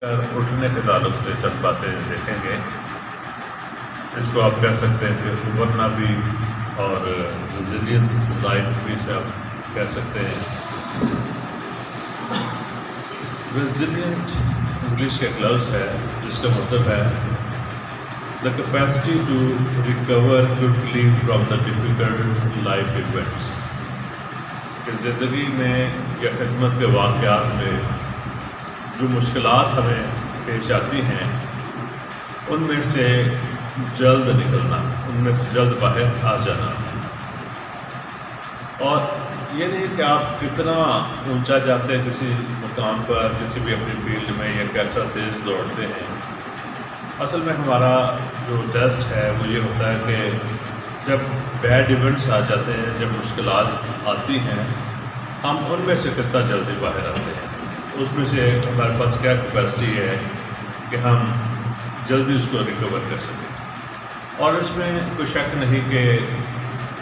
اٹھنے کے تعلق سے چند باتیں دیکھیں گے. اس کو آپ کہہ سکتے ہیں کہ ابھرنا بھی اور ریزیلینس لائف بھی سے آپ کہہ سکتے ہیں. ریزیلینٹ انگلش کا ایک لفظ ہے جس کا مطلب ہے the capacity to recover quickly from the difficult life events. کہ زندگی میں یا خدمت کے واقعات میں جو مشکلات ہمیں پیش آتی ہیں ان میں سے جلد نکلنا، ان میں سے جلد باہر آ جانا. اور یہ نہیں کہ آپ کتنا اونچا جاتے ہیں کسی مقام پر، کسی بھی اپنی فیلڈ میں، یا کیسا تیز دوڑتے ہیں. اصل میں ہمارا جو ٹیسٹ ہے وہ یہ ہوتا ہے کہ جب بیڈ ایونٹس آ جاتے ہیں، جب مشکلات آتی ہیں، ہم ان میں سے کتنا جلدی باہر آتے ہیں. اس میں سے ہمارے پاس کیا کیپیسٹی ہے کہ ہم جلدی اس کو ریکور کر سکیں. اور اس میں کوئی شک نہیں کہ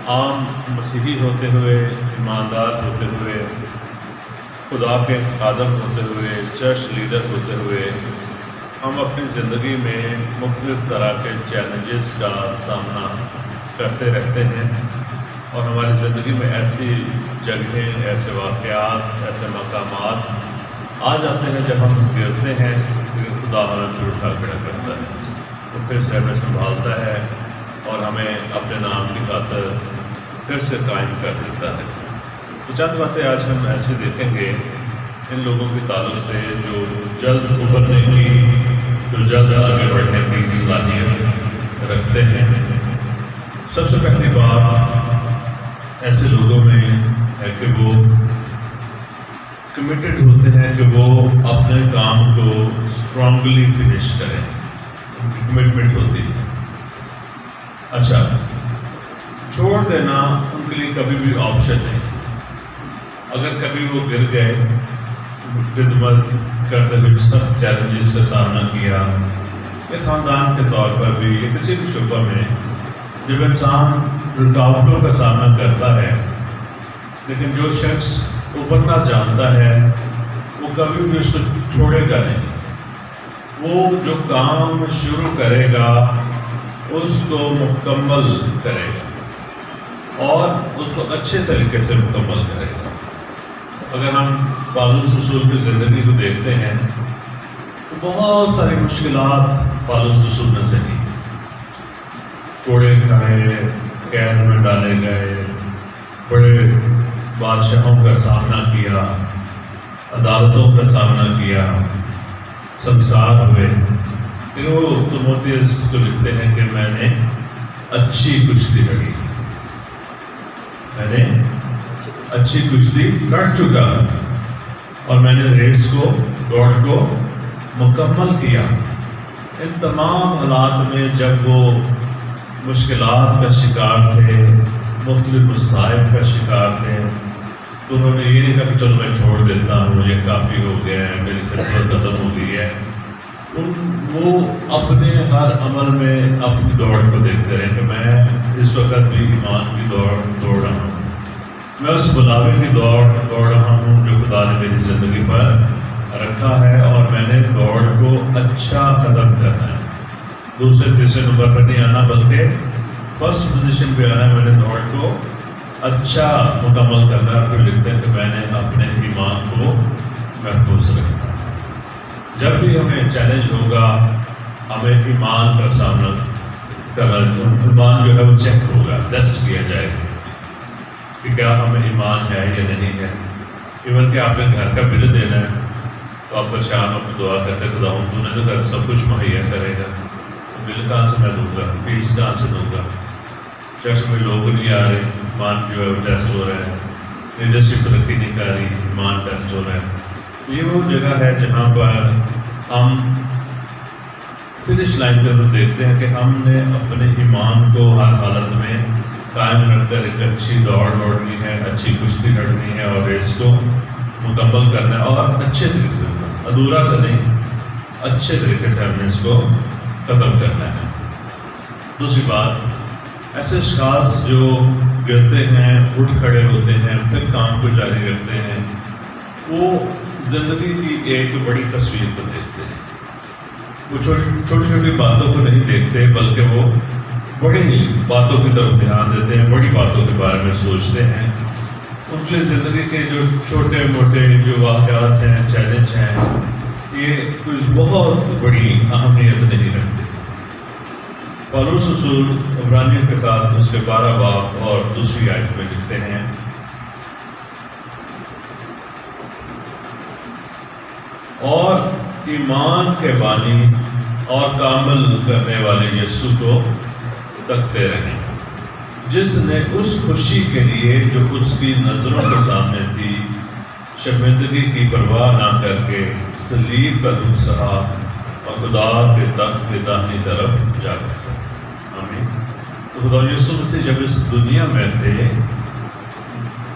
عام مسیحی ہوتے ہوئے، ایماندار ہوتے ہوئے، خدا کے خادم ہوتے ہوئے، چرچ لیڈر ہوتے ہوئے، ہم اپنی زندگی میں مختلف طرح کے چیلنجز کا سامنا کرتے رہتے ہیں. اور ہماری زندگی میں ایسی جگہیں، ایسے واقعات، ایسے مقامات آ جاتے ہیں جب ہم گرتے ہیں کہ خدا ہمیں پھر اٹھا کھڑا کرتا ہے، وہ پھر سے ہمیں سنبھالتا ہے اور ہمیں اپنے نام کی خاطر پھر سے قائم کر دیتا ہے. تو چند باتیں آج ہم ایسے دیکھیں گے ان لوگوں کے تعلق سے جو جلد ابھرنے کی، جو جلد آگے بڑھنے کی صلاحیت رکھتے ہیں. سب سے پہلی بات ایسے لوگوں میں ہے کہ وہ کمیٹڈ ہوتے ہیں کہ وہ اپنے کام کو اسٹرانگلی فنش کریں. ان کی کمٹمنٹ ہوتی ہے. اچھا، چھوڑ دینا ان کے لیے کبھی بھی آپشن نہیں. اگر کبھی وہ گر گئے، خدمت کرتے ہوئے سخت چیلنجز کا سامنا کیا، یا خاندان کے طور پر بھی، یا کسی بھی شعبہ میں جب انسان رکاوٹوں کا سامنا کرتا ہے، لیکن جو شخص ابھرنا جانتا ہے وہ کبھی بھی اس کو چھوڑے گا نہیں. وہ جو کام شروع کرے گا اس کو مکمل کرے گا اور اس کو اچھے طریقے سے مکمل کرے گا. اگر ہم پالوس رسول کی زندگی کو دیکھتے ہیں تو بہت ساری مشکلات پالوس رسول نے سہی. کوڑے کھائے، قید میں ڈالے گئے، بڑے بادشاہوں کا سامنا کیا، عدالتوں کا سامنا کیا، سنسار ہوئے. پھر وہ تیموتھیوس کو لکھتے ہیں کہ میں نے اچھی کشتی لڑی، میں نے اچھی کشتی لڑ چکا اور میں نے ریس کو، دوڑ کو مکمل کیا. ان تمام حالات میں جب وہ مشکلات کا شکار تھے، مختلف مصائب کا شکار تھے، تو انہوں نے یہ نہیں کہا کہ چلو میں چھوڑ دیتا ہوں، مجھے کافی ہو گیا ہے، میری خدمت ختم ہو گئی ہے. وہ اپنے ہر عمل میں اپنی دوڑ کو دیکھتے رہے کہ میں اس وقت بھی ایمان کی دوڑ رہا ہوں، میں اس بلاوے کی دوڑ رہا ہوں جو خدا نے میری زندگی پر رکھا ہے، اور میں نے دوڑ کو اچھا ختم کرنا ہے. دوسرے تیسرے نمبر پر نہیں آنا بلکہ فرسٹ پوزیشن پہ آنا ہے. میں نے دوڑ کو اچھا مکمل کرنا ہے. پھر لکھتے ہیں کہ میں نے اپنے ایمان کو محفوظ رکھنا. جب بھی ہمیں چیلنج ہوگا، ہمیں ایمان کا سامنا کرنا. ایمان جو ہے وہ چیک ہوگا، ٹیسٹ کیا جائے گا کہ کیا ہمیں ایمان ہے یا نہیں ہے. ایون کہ آپ نے گھر کا بل دینا ہے تو آپ پریشان ہو کے دعا کرتے خدا ہوں تو نے تو سب کچھ مہیا کرے گا، بل کہاں سے میں دوں گا، فیس کہاں سے دوں گا. چرچ میں لوگ نہیں آ رہے، ایمان جو ہے وہ ٹیسٹ ہو رہا ہے. لیڈرشپ ترقی نہیں کر رہی، ایمان ٹیسٹ ہو رہا ہے. یہ وہ جگہ ہے جہاں پر ہم فنش لائن پہ دیکھتے ہیں کہ ہم نے اپنے ایمان کو ہر حالت میں قائم رکھ کر ایک اچھی دوڑ دوڑنی ہے، اچھی کشتی لڑنی ہے اور ریس کو مکمل کرنا ہے، اور اچھے طریقے سے، ادھورا سے نہیں، اچھے طریقے سے ہم نے اس کو ختم کرنا ہے. دوسری بات، ایسے اشخاص جو گرتے ہیں، اٹھ کھڑے ہوتے ہیں، پھر کام کو جاری رکھتے ہیں، وہ زندگی کی ایک بڑی تصویر کو دیکھتے ہیں. وہ چھوٹی چھوٹی باتوں کو نہیں دیکھتے بلکہ وہ بڑی باتوں کی طرف دھیان دیتے ہیں، بڑی باتوں کے بارے میں سوچتے ہیں. ان کے لیے زندگی کے جو چھوٹے موٹے جو واقعات ہیں، چیلنج ہیں، یہ کوئی بہت بڑی اہمیت نہیں رکھتے. پالوس رسول عبرانیوں کے خط اس کے 12 باب اور دوسری آیت میں لکھتے ہیں، اور ایمان کے بانی اور کامل کرنے والے یسوع کو تکتے رہیں، جس نے اس خوشی کے لیے جو اس کی نظروں کے سامنے تھی شرمندگی کی پرواہ نہ کر کے صلیب کا دکھ سہا اور خدا کے تخت کے داہنی طرف جا بیٹھا. آمین. تو خدا یسوع مسیح جب اس دنیا میں تھے،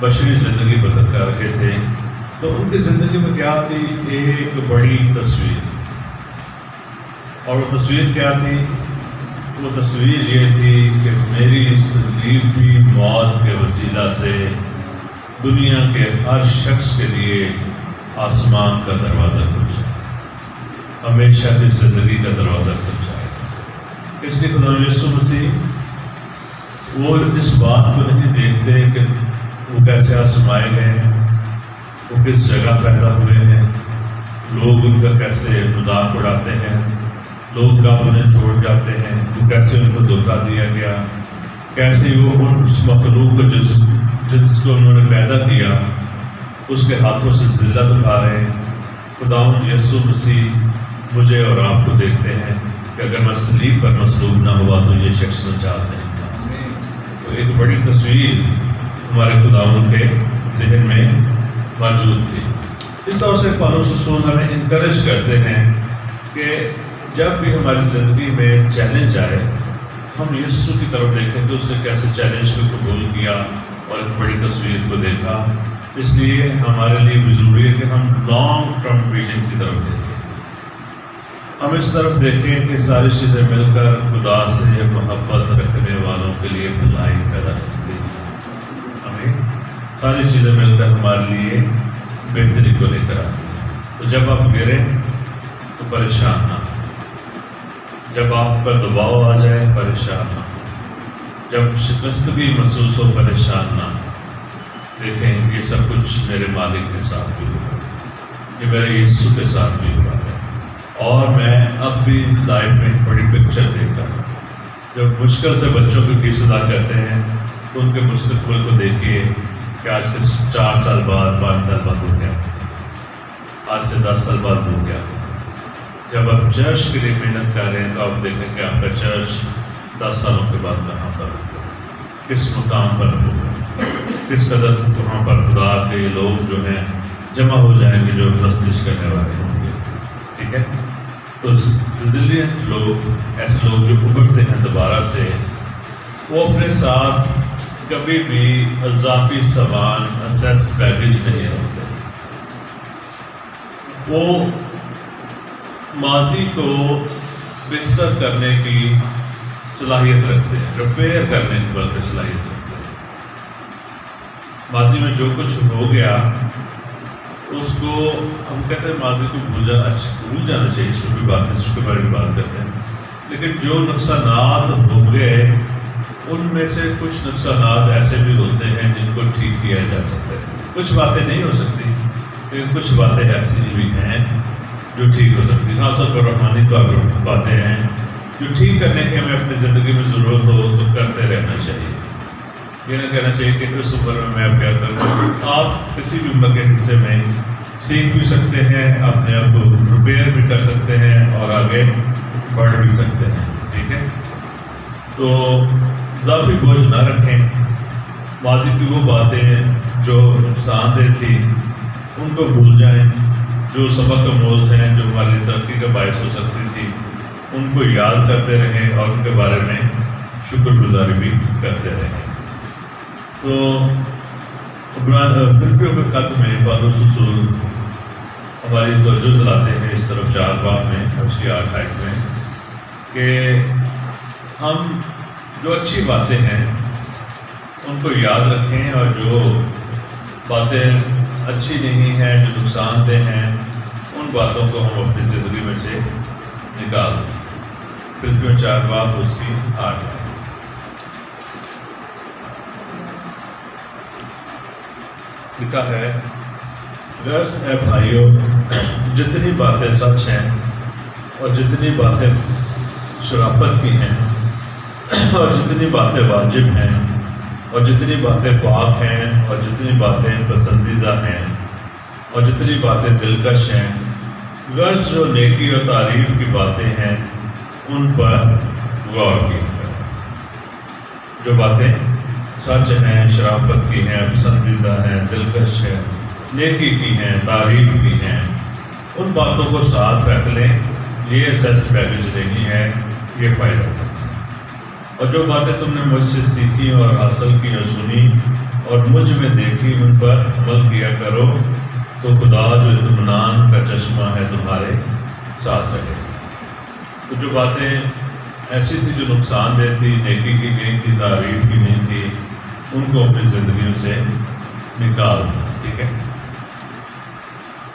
بشری زندگی بسر کر رہے تھے، تو ان کی زندگی میں کیا تھی؟ ایک بڑی تصویر تھی. اور وہ تصویر کیا تھی؟ وہ تصویر یہ تھی کہ میری صلیبی موت کے وسیلہ سے دنیا کے ہر شخص کے لیے آسمان کا دروازہ کھل جائے، ہمیشہ کی زندگی کا دروازہ کھل جائے. اس لیے خدا یسوع مسیح وہ اس بات کو نہیں دیکھتے کہ وہ کیسے آزمائے گئے ہیں، وہ کس جگہ پیدا ہوئے ہیں، لوگ ان کا کیسے مذاق اڑاتے ہیں، لوگ کب انہیں چھوڑ جاتے ہیں، وہ کیسے ان کو دھوکہ دیا گیا، کیسے وہ اس مخلوق کو جس کو انہوں نے پیدا کیا اس کے ہاتھوں سے ذلت اٹھا رہے ہیں. خداوند یسوع مسیح مجھے اور آپ کو دیکھتے ہیں کہ اگر میں صلیب پر مصلوب نہ ہوا تو یہ شخص نجات نہیں پا. تو ایک بڑی تصویر ہمارے خداوند کے ذہن میں موجود تھی. اس طرح سے پالوس رسول ہمیں انکریج کرتے ہیں کہ جب بھی ہماری زندگی میں چیلنج آئے، ہم یسوع کی طرف دیکھیں کہ اس نے کیسے چیلنج کو قبول کیا اور ایک بڑی تصویر کو دیکھا. اس لیے ہمارے لیے بھی ضروری ہے کہ ہم لانگ ٹرم ویژن کی طرف دیکھیں. ہم اس طرف دیکھیں کہ ساری چیزیں مل کر خدا سے محبت رکھنے والوں کے لیے بھلائی پیدا کرتی ہیں. ہمیں ساری چیزیں مل کر ہمارے لیے بہتری کو لے کر آتی ہیں. تو جب آپ گریں تو پریشان نہ ہوں، جب آپ پر دباؤ آ جائے پریشان نہ ہوں، جب شکستگی محسوس ہو پریشان نہ ہوں. دیکھیں یہ سب کچھ میرے مالک کے ساتھ بھی ہوا، یہ میرے یسوع کے ساتھ بھی ہوا ہے. اور میں اب بھی اس لائف میں ایک بڑی پکچر دیکھ رہا ہوں. جب مشکل سے بچوں کی فیس ادا کرتے ہیں تو ان کے مستقبل کو دیکھیے کہ آج کے 4 سال بعد 5 سال بعد ہو گیا، آج سے 10 سال بعد ہو گیا. جب آپ چرچ کے لیے محنت کر رہے ہیں تو آپ دیکھیں کہ آپ کا چرچ 10 سالوں کے بعد کہاں پر ہوگا، کس مقام پر ہوگا، کس قدر وہاں پر خدا کے لوگ جو ہیں جمع ہو جائیں گے جو پرستش کرنے والے ہوں گے. ٹھیک ہے. تو ریزیلینٹ لوگ، ایسے لوگ جو ابھرتے ہیں دوبارہ سے، وہ اپنے ساتھ کبھی بھی اضافی سامان اسیس بیگیج نہیں رکھتے. وہ ماضی کو بہتر کرنے کی صلاحیت رکھتے ہیں، ریپیئر کرنے کی بلکہ صلاحیت رکھتے ہیں. ماضی میں جو کچھ ہو گیا اس کو ہم کہتے ہیں ماضی کو بھول جانا چاہیے، اس میں بھی بات ہے، اس کے بارے میں بات کرتے ہیں. لیکن جو نقصانات ہو گئے ان میں سے کچھ نقصانات ایسے بھی ہوتے ہیں جن کو ٹھیک کیا جا سکتا ہے. کچھ باتیں نہیں ہو سکتی لیکن کچھ باتیں ایسی بھی ہیں جو ٹھیک ہو سکتی ہیں. خاص طور پر روحانی طور پر باتیں ہیں جو ٹھیک کرنے کی ہمیں اپنی زندگی میں ضرورت ہو تو کرتے رہنا چاہیے. یہ نہ کہنا چاہیے کہ اس عمر میں اب کیا کروں. آپ کسی بھی عمر کے حصے میں سیکھ بھی سکتے ہیں، اپنے آپ کو ریپیئر بھی کر سکتے ہیں اور آگے بڑھ بھی سکتے ہیں. ٹھیک ہے. تو اضافی بوجھ نہ رکھیں. ماضی کی وہ باتیں جو نقصان دہ تھی ان کو بھول جائیں. جو سبق آموز ہیں جو ہماری ترقی کا باعث ہو سکتی تھی ان کو یاد کرتے رہیں اور ان کے بارے میں شکر گزاری بھی کرتے رہیں. تو فلپیوں کے خط میں پالوس رسول ہماری توجہ دلاتے ہیں اس طرف 4 باب میں اس کی 8 آیت میں کہ ہم جو اچھی باتیں ہیں ان کو یاد رکھیں اور جو باتیں اچھی نہیں ہیں، جو نقصان دہ ہیں، ان باتوں کو ہم اپنی زندگی میں سے نکال دی. فلپیوں 4 باب اس کی 8 آیت. لکھا ہے غرض اے بھائیو جتنی باتیں سچ ہیں اور جتنی باتیں شرافت کی ہیں اور جتنی باتیں واجب ہیں اور جتنی باتیں پاک ہیں اور جتنی باتیں پسندیدہ ہیں اور جتنی باتیں دلکش ہیں غرض جو نیکی اور تعریف کی باتیں ہیں ان پر غور کیا کرو. جو باتیں سچ ہیں، شرافت کی ہیں، پسندیدہ ہیں، دلکش ہیں، نیکی کی ہیں، تعریف کی ہیں، ان باتوں کو ساتھ رکھ لیں. یہ سیلس پیکج نہیں ہے، یہ فائدہ ہے. اور جو باتیں تم نے مجھ سے سیکھی اور حاصل کی اور سنی اور مجھ میں دیکھی ان پر عمل کیا کرو تو خدا جو اطمینان کا چشمہ ہے تمہارے ساتھ رہے گا. تو جو باتیں ایسی تھی جو نقصان دہ تھی، نیکی کی نہیں تھی، تعریف کی نہیں تھی، ان کو اپنی زندگیوں سے نکال دیں. ٹھیک ہے.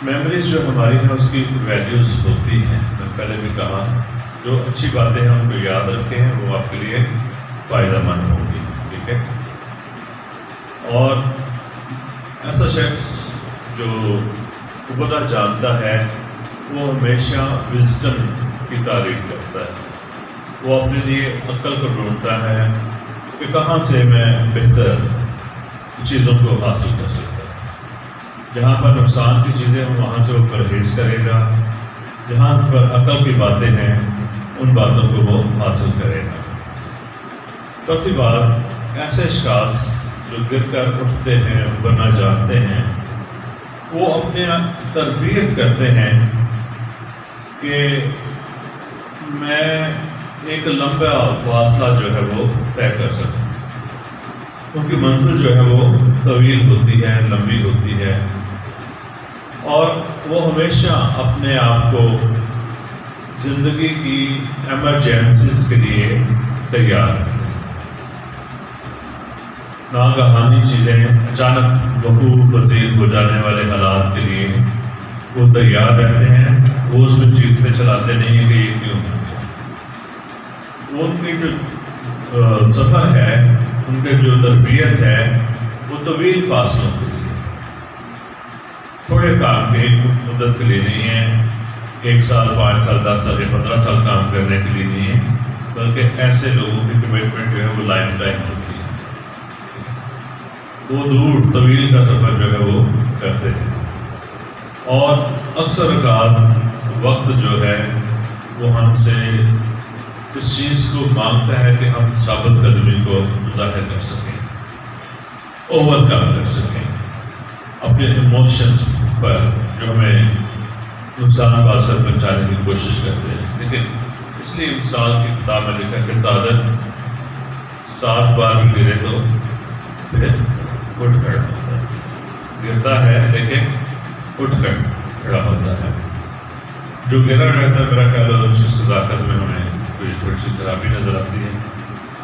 میموریز جو ہماری ہیں اس کی ویلیوز ہوتی ہیں. میں پہلے بھی کہا جو اچھی باتیں ہیں ان کو یاد رکھیں ہیں، وہ آپ کے لیے فائدہ مند ہوں گی. ٹھیک ہے. اور ایسا شخص جو ابتدا جانتا ہے وہ ہمیشہ وزڈم کی تعریف کرتا ہے. وہ اپنے لیے عقل کو ڈھونڈتا ہے کہ کہاں سے میں بہتر چیزوں کو حاصل کر سکتا ہوں. جہاں پر نقصان کی چیزیں ہوں وہاں سے وہ پرہیز کرے گا. جہاں پر عقل کی باتیں ہیں ان باتوں کو وہ حاصل کرے گا. چوتھی بات، ایسے اشخاص جو گر کر اٹھتے ہیں، ابھرنا جانتے ہیں، وہ اپنے تربیت کرتے ہیں کہ میں ایک لمبا فاصلہ جو ہے وہ طے کر سکوں. کیونکہ منزل جو ہے وہ طویل ہوتی ہے، لمبی ہوتی ہے، اور وہ ہمیشہ اپنے آپ کو زندگی کی ایمرجنسیز کے لیے تیار رکھتے ہیں. ناگہانی چیزیں، اچانک وقوع پذیر ہو جانے والے حالات کے لیے وہ تیار رہتے ہیں. وہ اس میں چیختے چلاتے نہیں ہیں کہ یہ کیوں ہو گیا. وہ ان کی جو سفر ہے، ان کے جو تربیت ہے وہ طویل فاصلوں کے لیے، تھوڑے کام کے ایک مدت کے لیے نہیں ہے. 1 سال، 5 سال، 10 سال یا 15 سال کام کرنے کے لیے نہیں ہے، بلکہ ایسے لوگوں کی کمٹمنٹ جو ہے وہ لائف ٹائم ہوتی ہے. وہ دور طویل کا سفر جو ہے وہ کرتے ہیں. اور اکثر اوقات وقت جو ہے وہ ہم سے اس چیز کو مانگتا ہے کہ ہم ثابت قدمی کو ظاہر کر سکیں، اوور کم کر سکیں اپنے ایموشنز پر جو ہمیں نقصان باز کر پہنچانے کی کوشش کرتے ہیں. لیکن اس لیے مثال کی کتاب میں لکھا کہ صادق 7 بار بھی گرے تو پھر اٹھ کھڑا ہوتا ہے. گرتا ہے لیکن اٹھ کر کھڑا ہوتا ہے. جو گرا رہتا ہے میرا خیال ہے اس کی صداقت میں ہمیں تھوڑی سی خرابی نظر آتی ہے،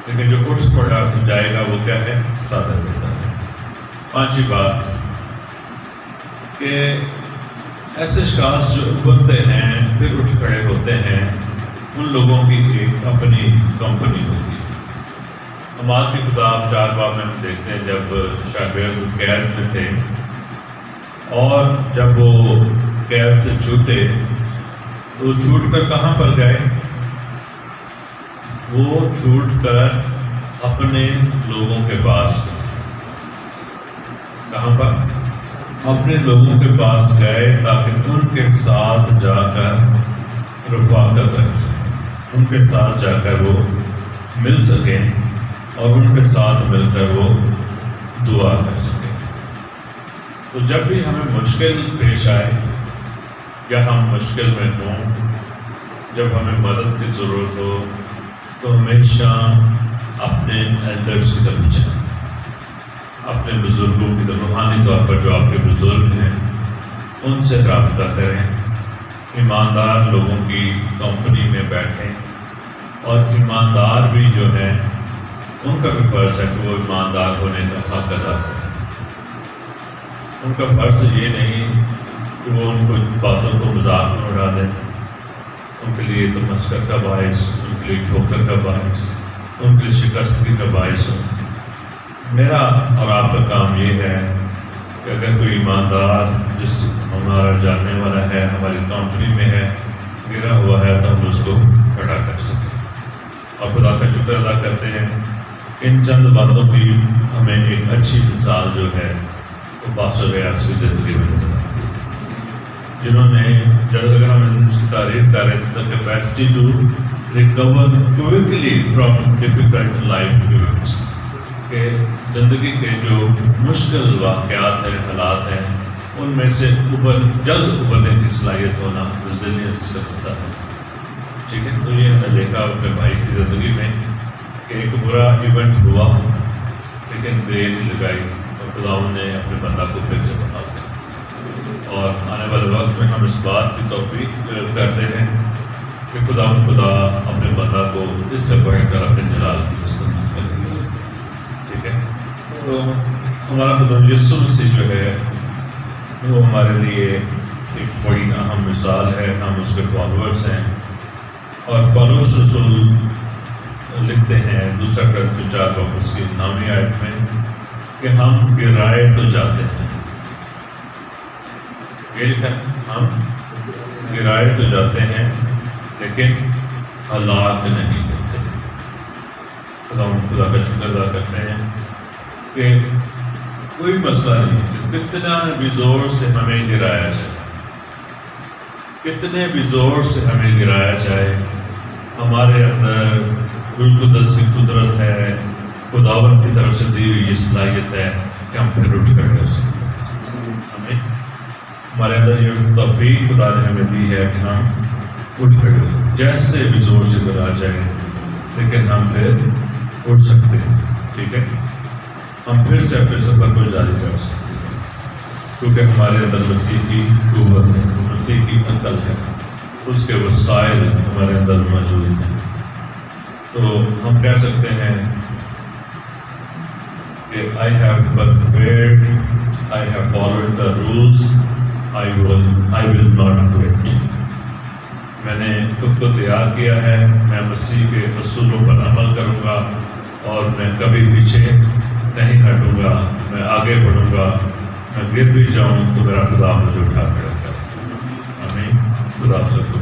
لیکن جو اٹھ پڑا جائے گا وہ کیا ہے؟ صادق ہوتا ہے. 5ویں بات کہ ایسے اشخاص جو ابھرتے ہیں پھر اٹھ کھڑے ہوتے ہیں، ان لوگوں کی ایک اپنی کمپنی ہوتی ہے. اعمال کی کتاب 4 باب میں ہم دیکھتے ہیں جب شاگرد قید میں تھے اور جب وہ قید سے چھوٹے تو چھوٹ کر کہاں پر گئے؟ وہ چھوٹ کر اپنے لوگوں کے پاس گئے. کہاں پر؟ اپنے لوگوں کے پاس گئے تاکہ ان کے ساتھ جا کر رفاقت رکھ سکیں، ان کے ساتھ جا کر وہ مل سکیں اور ان کے ساتھ مل کر وہ دعا کر سکیں. تو جب بھی ہمیں مشکل پیش آئے یا ہم مشکل میں ہوں، جب ہمیں مدد کی ضرورت ہو تو ہمیشہ اپنے ایلڈرس کی طرف جائیں، اپنے بزرگوں کی طرف. روحانی طور پر جو آپ کے بزرگ ہیں ان سے رابطہ کریں، ایماندار لوگوں کی کمپنی میں بیٹھیں. اور ایماندار بھی جو ہیں ان کا بھی فرض ہے کہ وہ ایماندار ہونے کا حق ادا کریں. ان کا فرض یہ نہیں کہ وہ ان کو باتوں کو مذاق میں اڑا دیں، ان کے لیے تمسکر کا باعث، ان کے لیے ٹھوکر کا باعث، ان کے لیے شکستگی کا باعث ہوں۔ میرا اور آپ کا کام یہ ہے کہ اگر کوئی ایماندار جس ہمارا جاننے والا ہے، ہماری کمپنی میں ہے، گرا ہوا ہے، تو ہم اس کو کھڑا کر سکیں۔ اور خدا کا شکر ادا کرتے ہیں ان چند باتوں کی ہمیں ایک اچھی مثال جو ہے وہ پاسٹر ریاض کی زندگی میں نظر آتی ہے، جنہوں نے جب اگر ہم اس کی تعریف کر رہے تھے تو capacity to recover quickly from difficult life events, کہ زندگی کے جو مشکل واقعات ہیں، حالات ہیں، ان میں سے جلد ابھرنے کی صلاحیت ہونا ریزیلینس کا ہوتا ہے۔ ٹھیک ہے، تو یہ ہم نے دیکھا اپنے بھائی کی زندگی میں کہ ایک برا ایونٹ ہوا لیکن دیر نہیں لگائی اور خداوند نے اپنے بندہ کو پھر سے بنا دیا، اور آنے والے وقت میں ہم اس بات کی توفیق کرتے ہیں کہ خدا اپنے بندہ کو اس سے بڑھ کر اپنے جلال کی استعمال کرے گا۔ ٹھیک ہے، تو ہمارا خدا یسوع مسیح جو ہے وہ ہمارے لیے ایک بڑی اہم مثال ہے، ہم اس کے فالوورس ہیں۔ اور پولس رسول لکھتے ہیں دوسرا کرنتھیوں 4 باب اس کی 9ویں آیت میں کہ ہم گرائے تو جاتے ہیں، یہ لکھا ہے، ہم گرائے تو جاتے ہیں لیکن ہلاک نہیں ہوتے۔ خدا کا شکر ادا کرتے ہیں کہ کوئی مسئلہ نہیں، کتنا بھی زور سے ہمیں گرایا جائے، کتنے بھی زور سے ہمیں گرایا جائے، ہمارے اندر روح القدس کی قدرت ہے، خداوند کی طرف سے دی ہوئی یہ صلاحیت ہے کہ ہم پھر اٹھ کر رہ سکتے ہیں۔ ہمیں ہمارے اندر یہ توفیق خدا نے ہمیں دی ہے کہ ہم اٹھ کر جیسے بھی زور سے گرا جائے لیکن ہم پھر اٹھ سکتے ہیں۔ ٹھیک ہے، ہم پھر سے اپنے سفر کو جاری کر سکتے ہیں کیونکہ ہمارے اندر مسیح کی قوت ہے، مسیح کی عقل ہے، اس کے وسائل ہمارے اندر موجود ہیں۔ تو ہم کہہ سکتے ہیں کہ I have prepared, I have followed the rules, I will not quit۔ میں نے خود کو تیار کیا ہے، میں مسیح کے اصولوں پر عمل کروں گا اور میں کبھی پیچھے نہیں ہٹوں گا، میں آگے بڑھوں گا، میں گر بھی جاؤں تو میرا خدا مجھے اٹھا کے رکھے۔ آمین۔ خدا آپ سب کو